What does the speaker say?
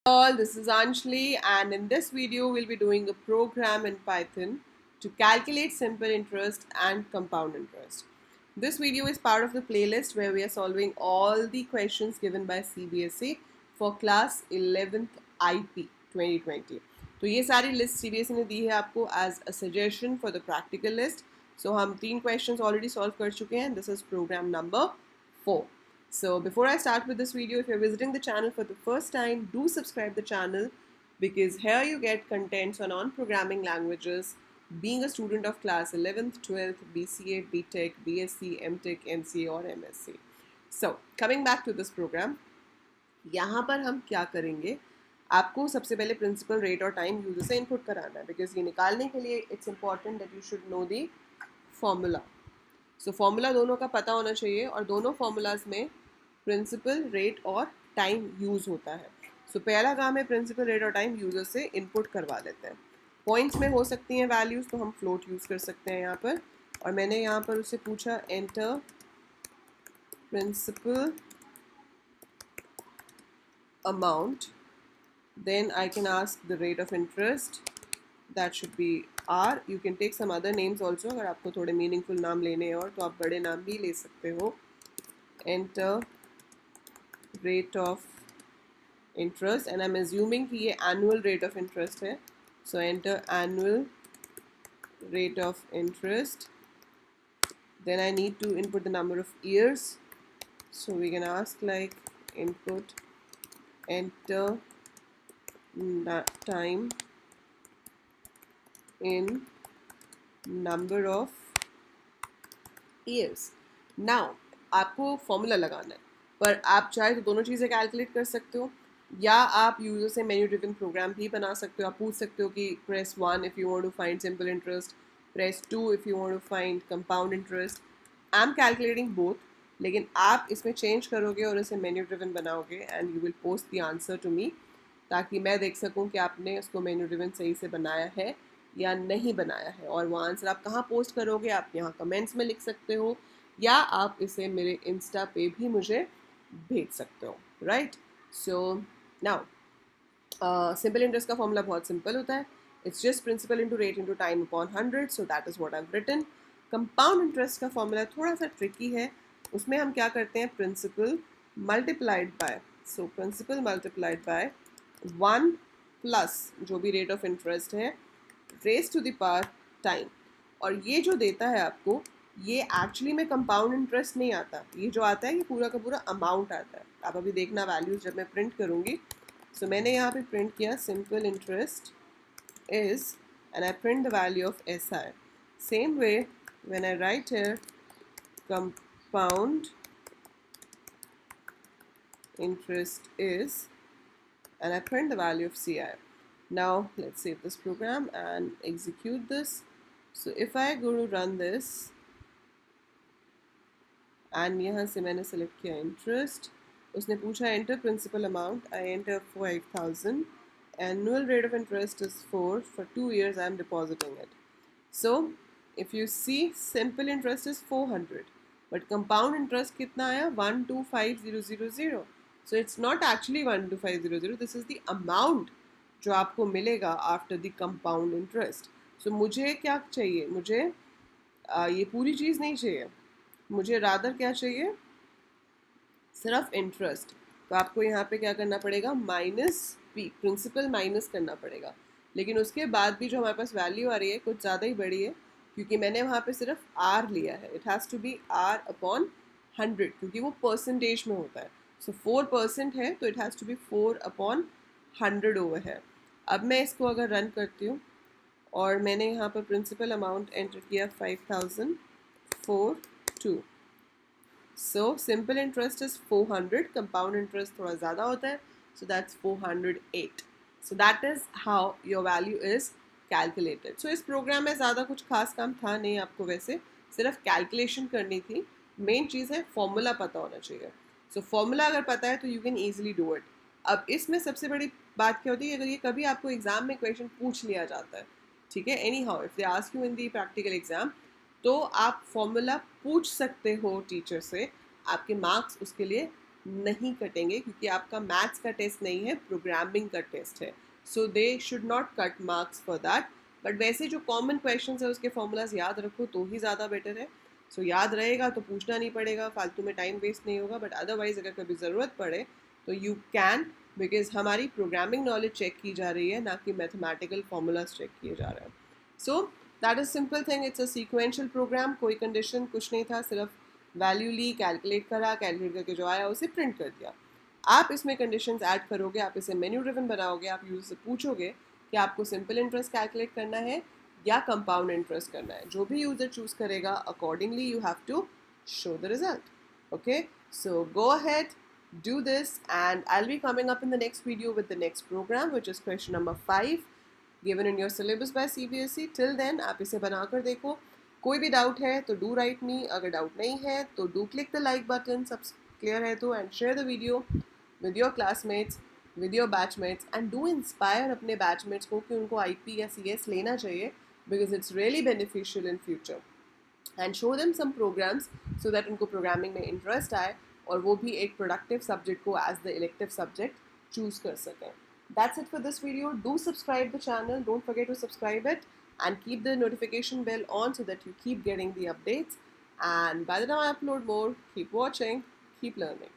All, this is Anjali, and in this video we'll be doing a program in Python to calculate simple interest and compound interest. This video is part of the playlist where we are solving all the questions given by CBSE for class 11th IP 2020. तो ये सारी list CBSE ने दी है आपको as a suggestion for the practical list. So हम 3 questions already solve कर चुके हैं. This is program number 4. So before I start with this video, if you're visiting the channel for the first time, do subscribe the channel because here you get contents on non-programming languages, being a student of class 11th, 12th, BCA, BTech, BSc, MTech, MCA और MSc. So coming back to this program, यहाँ पर हम क्या करेंगे, आपको सबसे पहले principal rate और टाइम यूजर से इनपुट कराना है बिकॉज ये निकालने के लिए it's important that you should know the formula. So formula दोनों का पता होना चाहिए और दोनों फॉर्मूलाज में प्रिंसिपल रेट और टाइम यूज़ होता है. सो पहला काम है प्रिंसिपल रेट और टाइम यूज़र से इनपुट करवा लेते हैं. पॉइंट्स में हो सकती हैं वैल्यूज़, तो हम फ्लोट यूज़ कर सकते हैं यहाँ पर. और मैंने यहाँ पर उससे पूछा enter principal amount, then I can ask the rate of interest, that should be R. You can take some other names also. अगर आपको थोड़े meaningful नाम लेने हैं और तो आप बड़े नाम भी ले सकते हो. Enter rate of interest and I'm assuming कि ये annual rate of interest है. So enter annual rate of interest. Then I need to input the number of years. So we can ask like input enter time in number of years. Now आपको formula लगाना है, पर आप चाहे तो दोनों चीज़ें कैलकुलेट कर सकते हो या आप यूजर से मेन्यू ड्रिवन प्रोग्राम भी बना सकते हो. आप पूछ सकते हो कि press 1 if you want to find simple interest, press 2 if you want to find compound interest. I am calculating both, लेकिन आप इसमें चेंज करोगे और इसे मेन्यू ड्रिवन बनाओगे and you will post the answer to me ताकि मैं देख सकूं कि आपने उसको मेन्यू ड्रिवन सही से बनाया है या नहीं बनाया है. और वो आंसर आप कहाँ पोस्ट करोगे, आप यहाँ कमेंट्स में लिख सकते हो या आप इसे मेरे इंस्टा पे भी मुझे भेज सकते हो. Right. So now simple interest का फॉर्मूला बहुत सिंपल होता है. It's just principal into rate into time upon 100. So that is what I have written. Compound interest का फॉर्मूला थोड़ा सा ट्रिकी है. उसमें हम क्या करते हैं, principal multiplied by, so principal multiplied by 1 plus जो भी रेट ऑफ इंटरेस्ट है raise to the power time. और ये जो देता है आपको, ये एक्चुअली में कंपाउंड इंटरेस्ट नहीं आता. ये जो आता है ये पूरा का पूरा अमाउंट आता है. आप अभी देखना वैल्यूज जब मैं प्रिंट करूँगी. सो मैंने यहाँ पे प्रिंट किया simple interest is and I print the value of S I. Same way when I right here compound interest is and I print the value of CI. Now let's save this program and execute this. So if I go to run this and यहाँ से मैंने select किया interest, उसने पूछा enter principal amount, I enter 5,000. Annual rate of interest is 4. For 2 years I am depositing it. So if you see, simple interest is 400 but compound interest कितना आया, 125000. So it's not actually 125000. This is the amount जो आपको मिलेगा after the compound interest. So मुझे क्या चाहिए, मुझे ये पूरी चीज़ नहीं चाहिए, मुझे रादर क्या चाहिए, सिर्फ इंटरेस्ट. तो आपको यहाँ पे क्या करना पड़ेगा, माइनस पी, प्रिंसिपल माइनस करना पड़ेगा. लेकिन उसके बाद भी जो हमारे पास वैल्यू आ रही है कुछ ज़्यादा ही बड़ी है क्योंकि मैंने वहाँ पे सिर्फ आर लिया है. It has to be R upon 100 क्योंकि वो परसेंटेज में होता है. सो 4% है तो it has to be 4 upon 100 over है. अब मैं इसको अगर रन करती हूँ और मैंने यहाँ पर प्रिंसिपल अमाउंट एंटर किया 5042. So simple interest is 400, compound interest थोड़ा ज़्यादा होता है, so that's 408. So that is how your value is calculated. सो इस प्रोग्राम में ज़्यादा कुछ खास काम था नहीं आपको, वैसे सिर्फ कैलकुलेशन करनी थी. मेन चीज़ है फॉर्मूला पता होना चाहिए. सो फॉर्मूला अगर पता है तो you can easily do it. अब इसमें सबसे बड़ी बात क्या होती है, अगर ये कभी आपको एग्जाम में क्वेश्चन पूछ लिया जाता है, ठीक है, any how if they ask you in the practical exam, तो आप फॉर्मूला पूछ सकते हो टीचर से, आपके मार्क्स उसके लिए नहीं कटेंगे, क्योंकि आपका मैथ्स का टेस्ट नहीं है, प्रोग्रामिंग का टेस्ट है. So they should not cut marks for that. But वैसे जो कॉमन क्वेश्चन है उसके फॉर्मूलाज याद रखो तो ही ज़्यादा बेटर है. सो याद रहेगा तो पूछना नहीं पड़ेगा, फालतू में टाइम वेस्ट नहीं होगा. बट अदरवाइज अगर कभी ज़रूरत पड़े तो यू कैन, बिकॉज हमारी प्रोग्रामिंग नॉलेज चेक की जा रही है, ना कि मैथमेटिकल फार्मूलाज चेक किए जा रहे हैं. So that is simple thing. It's a sequential program. कोई कंडीशन कुछ नहीं था, सिर्फ वैल्यू ली, कैलकुलेट करा, कैलकुलेट करके जो आया उसे प्रिंट कर दिया. आप इसमें कंडीशंस ऐड करोगे, आप इसे मेन्यू ड्रिवन बनाओगे, आप यूजर से पूछोगे कि आपको सिंपल इंटरेस्ट कैलकुलेट करना है या कंपाउंड इंटरेस्ट करना है. जो भी यूजर चूज करेगा accordingly you have to show the result. Okay, so go ahead, do this, and I'll be coming up in the next video with the next program, which is question number 5 given in your syllabus by CBSE. Till then आप इसे बनाकर देखो. कोई भी doubt है तो do right मी. अगर doubt नहीं है तो do click the like button, सब क्लियर है तो, and share the video with your classmates, with your batchmates, and do inspire अपने बैचमेट्स को कि उनको IP या CS लेना चाहिए, because it's really beneficial in future. And show them some programs so that उनको प्रोग्रामिंग में इंटरेस्ट आए और वो भी एक प्रोडक्टिव सब्जेक्ट को as the elective subject choose कर सकें. That's it for this video. Do subscribe the channel. Don't forget to subscribe it and keep the notification bell on so that you keep getting the updates. And by the time I upload more, keep watching, keep learning.